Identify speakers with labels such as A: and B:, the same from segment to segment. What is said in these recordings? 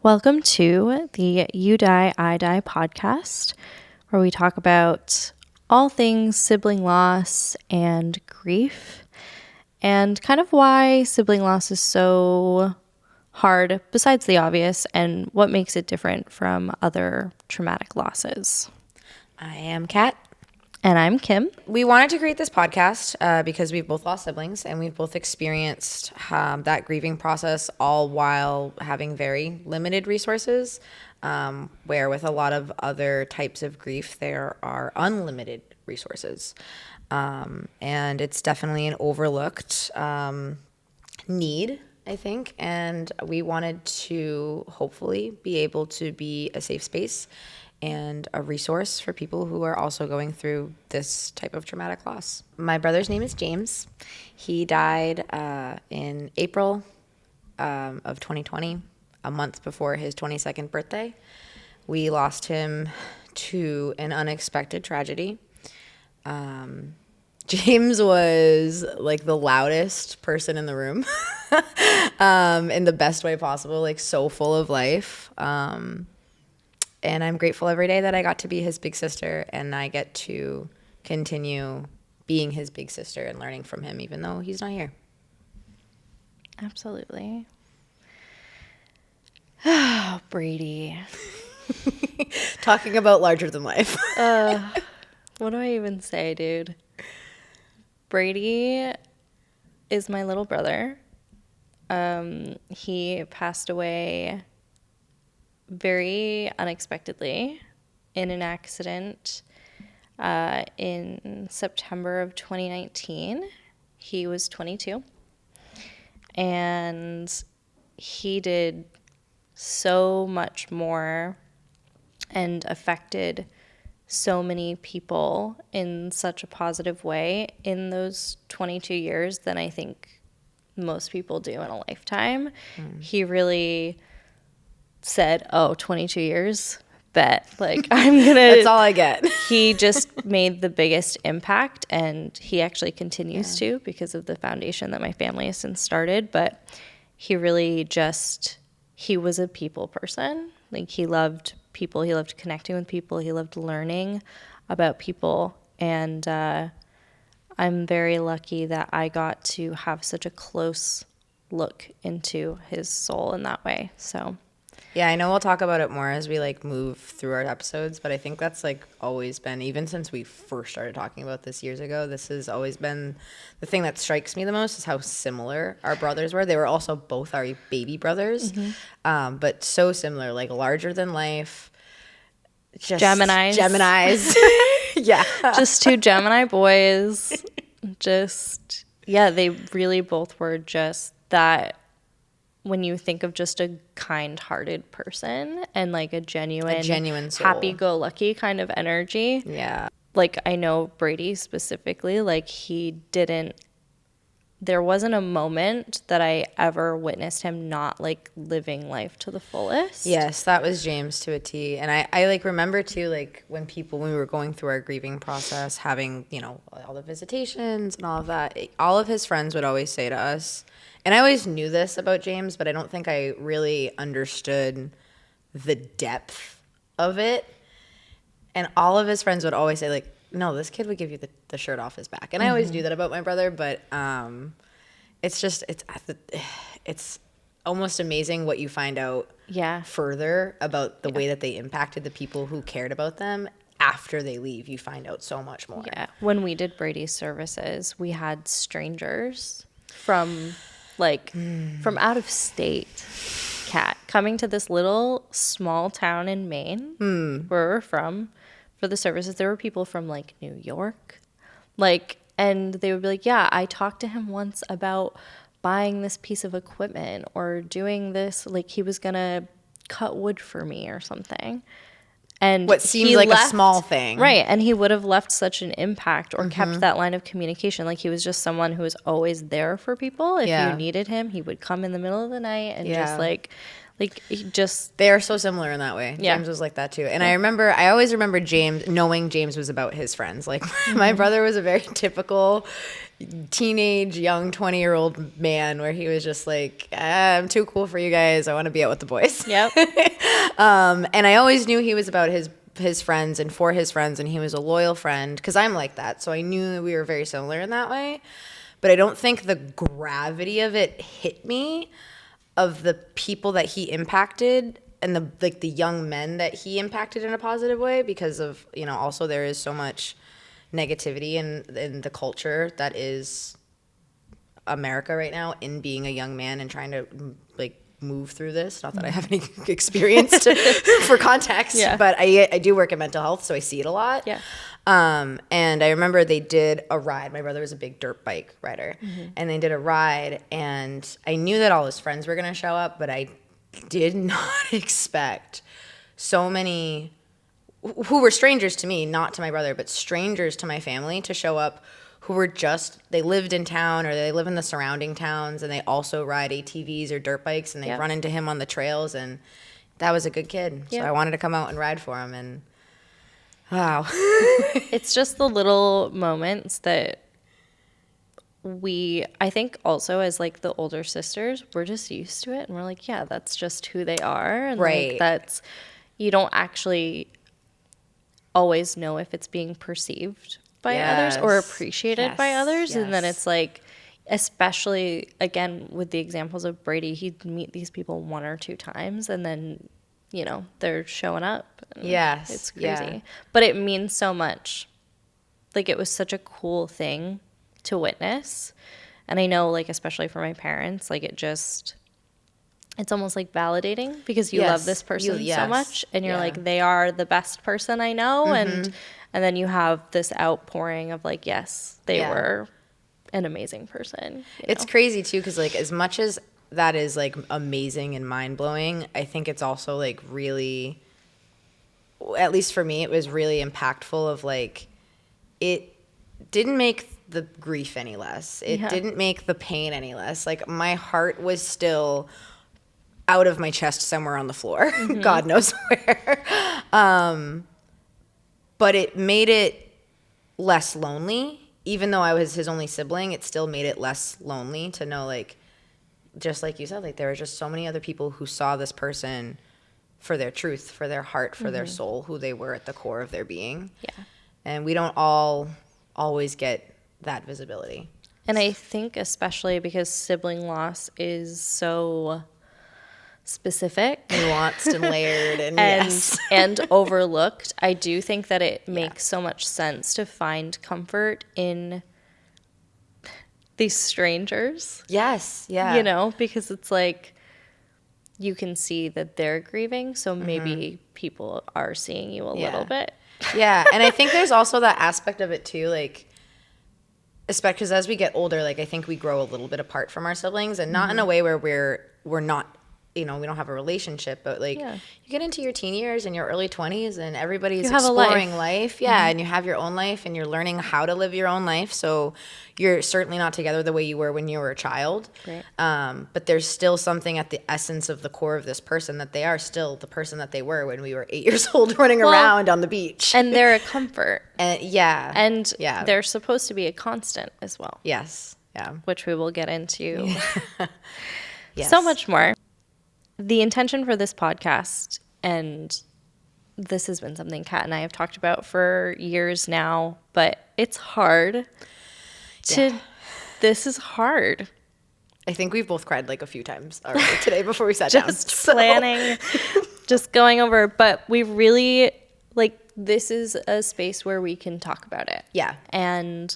A: Welcome to the You Die, I Die podcast, where we talk about all things sibling loss and grief, and kind of why sibling loss is so hard, besides the obvious, and what makes it different from other traumatic losses.
B: I am Kat.
A: And I'm Kim.
B: We wanted to create this podcast because we've both lost siblings and we've both experienced that grieving process all while having very limited resources, where with a lot of other types of grief, there are unlimited resources. And it's definitely an overlooked need, I think. And we wanted to hopefully be able to be a safe space and a resource for people who are also going through this type of traumatic loss. My brother's name is James. He died in April of 2020, a month before his 22nd birthday. We lost him to an unexpected tragedy. James was like the loudest person in the room in the best way possible, like so full of life. And I'm grateful every day that I got to be his big sister and I get to continue being his big sister and learning from him, even though he's not here.
A: Absolutely. Oh, Brady.
B: Talking about larger than life.
A: What do I even say, dude? Brady is my little brother. He passed away very unexpectedly in an accident in September of 2019. He was 22, and he did so much more and affected so many people in such a positive way in those 22 years than I think most people do in a lifetime. He really said, 22 years, bet, like, I'm gonna
B: That's all I get.
A: He just made the biggest impact, and he actually continues to because of the foundation that my family has since started. But he really he was a people person. Like, he loved people, he loved connecting with people, he loved learning about people, and I'm very lucky that I got to have such a close look into his soul in that way. So
B: Yeah, I know we'll talk about it more as we like move through our episodes, but I think that's like always been, even since we first started talking about this years ago, this has always been the thing that strikes me the most is how similar our brothers were. They were also both our baby brothers, but so similar, like larger than life. Just Geminis. Yeah.
A: Just two Gemini boys. They really both were just that. When you think of just a kind-hearted person and like a genuine soul, happy-go-lucky kind of energy.
B: Yeah.
A: Like, I know Brady specifically, like, there wasn't a moment that I ever witnessed him not like living life to the fullest.
B: Yes, that was James to a T. And I like remember too, like when we were going through our grieving process, having, all the visitations and all of that, all of his friends would always say to us, and I always knew this about James, but I don't think I really understood the depth of it. And all of his friends would always say, like, no, this kid would give you the shirt off his back. And I always do that about my brother, but it's almost amazing what you find out further about the way that they impacted the people who cared about them. After they leave, you find out so much more.
A: Yeah. When we did Brady's services, we had strangers from out of state, Kat, coming to this little small town in Maine where we're from for the services. There were people from like New York, and they would be like, yeah, I talked to him once about buying this piece of equipment or doing this, like he was gonna cut wood for me or something. And
B: what seemed like a small thing.
A: Right. And he would have left such an impact or kept that line of communication. Like, he was just someone who was always there for people. If you needed him, he would come in the middle of the night and just like Like, he just,
B: They are so similar in that way.
A: Yeah.
B: James was like that too. And I always remember James, knowing James was about his friends. Like my brother was a very typical teenage, young 20-year-old man where he was just like, I'm too cool for you guys. I want to be out with the boys.
A: yep.
B: And I always knew he was about his friends and for his friends, and he was a loyal friend because I'm like that. So I knew that we were very similar in that way. But I don't think the gravity of it hit me, of the people that he impacted and the young men that he impacted in a positive way, because of, also there is so much negativity in the culture that is America right now, in being a young man and trying to like move through this. Not that I have any experience for context, but I do work in mental health, so I see it a lot.
A: Yeah.
B: And I remember they did a ride. My brother was a big dirt bike rider, and they did a ride, and I knew that all his friends were going to show up, but I did not expect so many who were strangers to me, not to my brother, but strangers to my family, to show up, who were they lived in town or they live in the surrounding towns, and they also ride ATVs or dirt bikes, and they run into him on the trails, and that was a good kid. So I wanted to come out and ride for him, and wow.
A: It's just the little moments that I think also as like the older sisters, we're just used to it, and we're like, yeah, that's just who they are. And like, you don't actually always know if it's being perceived by others or appreciated by others. And then it's like, especially again with the examples of Brady, he'd meet these people one or two times, and then they're showing up. It's crazy. But it means so much. Like, it was such a cool thing to witness. And I know, like, especially for my parents, like, it's almost like validating, because you love this person so much, and you're like, they are the best person I know. And then you have this outpouring of like, yes, they were an amazing person.
B: It's crazy too, because like, as much as that is like amazing and mind-blowing, I think it's also like really, at least for me, it was really impactful of like, it didn't make the grief any less. It didn't make the pain any less. Like, my heart was still out of my chest somewhere on the floor. God knows where. But it made it less lonely. Even though I was his only sibling, it still made it less lonely to know, like, just like you said, like, there were just so many other people who saw this person for their truth, for their heart, for their soul, who they were at the core of their being. Yeah. And we don't always get that visibility.
A: And I think especially because sibling loss is so specific,
B: nuanced and layered
A: and overlooked, I do think that it makes so much sense to find comfort in these strangers.
B: Yes, yeah.
A: Because it's like, you can see that they're grieving, so maybe people are seeing you a little bit.
B: Yeah, and I think there's also that aspect of it too, like, especially because as we get older, like, I think we grow a little bit apart from our siblings, and not in a way where we're not, we don't have a relationship, but like, you get into your teen years and your early 20s, and everybody's exploring life. And you have your own life, and you're learning how to live your own life. So you're certainly not together the way you were when you were a child.
A: Right.
B: But there's still something at the essence of the core of this person, that they are still the person that they were when we were 8 years old running around on the beach.
A: And they're a comfort.
B: And
A: they're supposed to be a constant as well.
B: Yes. Yeah.
A: Which we will get into so much more. The intention for this podcast, and this has been something Kat and I have talked about for years now, but it's hard this is hard.
B: I think we've both cried like a few times already today before we sat down.
A: Just planning, just going over, but we really, like, this is a space where we can talk about it. Yeah. And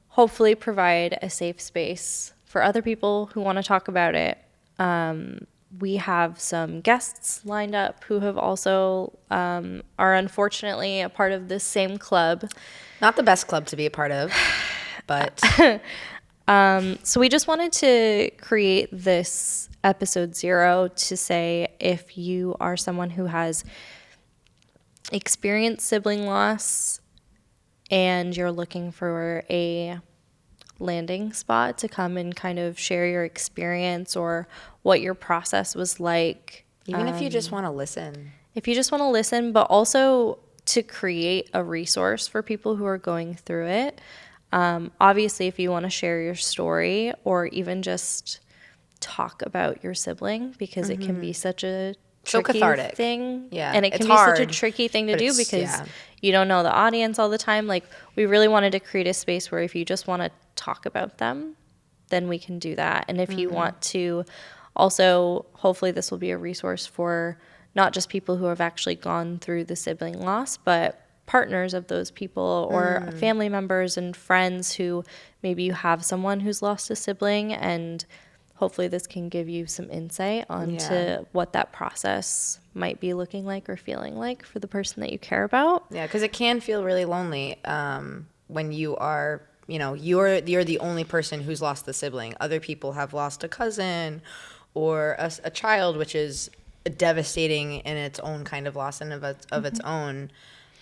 A: hopefully provide a safe space for other people who want to talk about it. We have some guests lined up who have also are unfortunately a part of this same club.
B: Not the best club to be a part of, but
A: so we just wanted to create this episode 0 to say, if you are someone who has experienced sibling loss and you're looking for a landing spot to come and kind of share your experience or what your process was like.
B: Even if you just want to listen.
A: If you just want to listen, but also to create a resource for people who are going through it. Obviously, if you want to share your story or even just talk about your sibling, because it can be such a
B: So
A: tricky
B: cathartic.
A: thing.
B: Yeah,
A: And it
B: it's
A: can be such a
B: hard,
A: tricky thing to
B: but
A: do
B: it's-
A: because
B: yeah.
A: you don't know the audience all the time. Like, we really wanted to create a space where if you just want to talk about them, then we can do that. And if you want to also, hopefully this will be a resource for not just people who have actually gone through the sibling loss, but partners of those people or family members and friends who maybe you have someone who's lost a sibling, and hopefully this can give you some insight onto
B: Yeah.
A: what that process might be looking like or feeling like for the person that you care about.
B: Yeah, because it can feel really lonely when you are, you're the only person who's lost the sibling. Other people have lost a cousin or a child, which is devastating in its own kind of loss and of its own.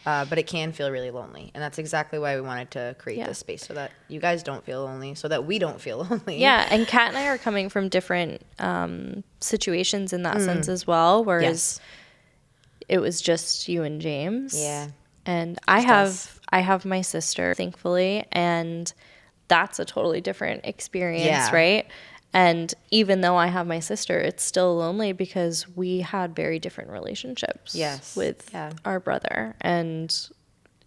B: But it can feel really lonely, and that's exactly why we wanted to create this space so that you guys don't feel lonely, so that we don't feel lonely.
A: Yeah, and Kat and I are coming from different situations in that sense as well, whereas
B: Yes.
A: it was just you and James.
B: Yeah.
A: And
B: us.
A: I have my sister, thankfully, and that's a totally different experience,
B: Yeah.
A: right? And even though I have my sister, it's still lonely because we had very different relationships
B: Yes.
A: with
B: Yeah.
A: our brother. And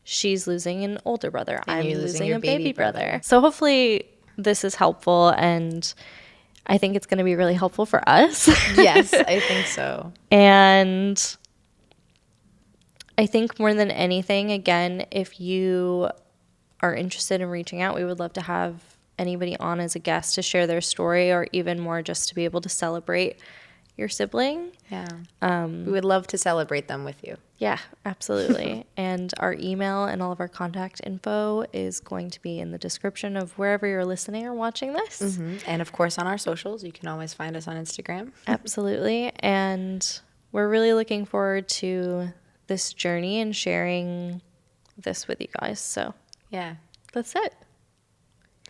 A: she's losing an older brother.
B: And
A: I'm
B: you're losing
A: losing
B: your
A: a baby
B: baby
A: brother.
B: brother.
A: So hopefully this is helpful, and I think it's going to be really helpful for us.
B: Yes, I think so.
A: And I think more than anything, again, if you are interested in reaching out, we would love to have anybody on as a guest to share their story, or even more just to be able to celebrate your sibling.
B: Yeah. We would love to celebrate them with you.
A: Yeah, absolutely. And our email and all of our contact info is going to be in the description of wherever you're listening or watching this.
B: And of course, on our socials, you can always find us on Instagram.
A: Absolutely. And we're really looking forward to this journey and sharing this with you guys. So
B: Yeah.
A: that's it.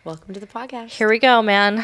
B: Welcome to the podcast.
A: Here we go, man.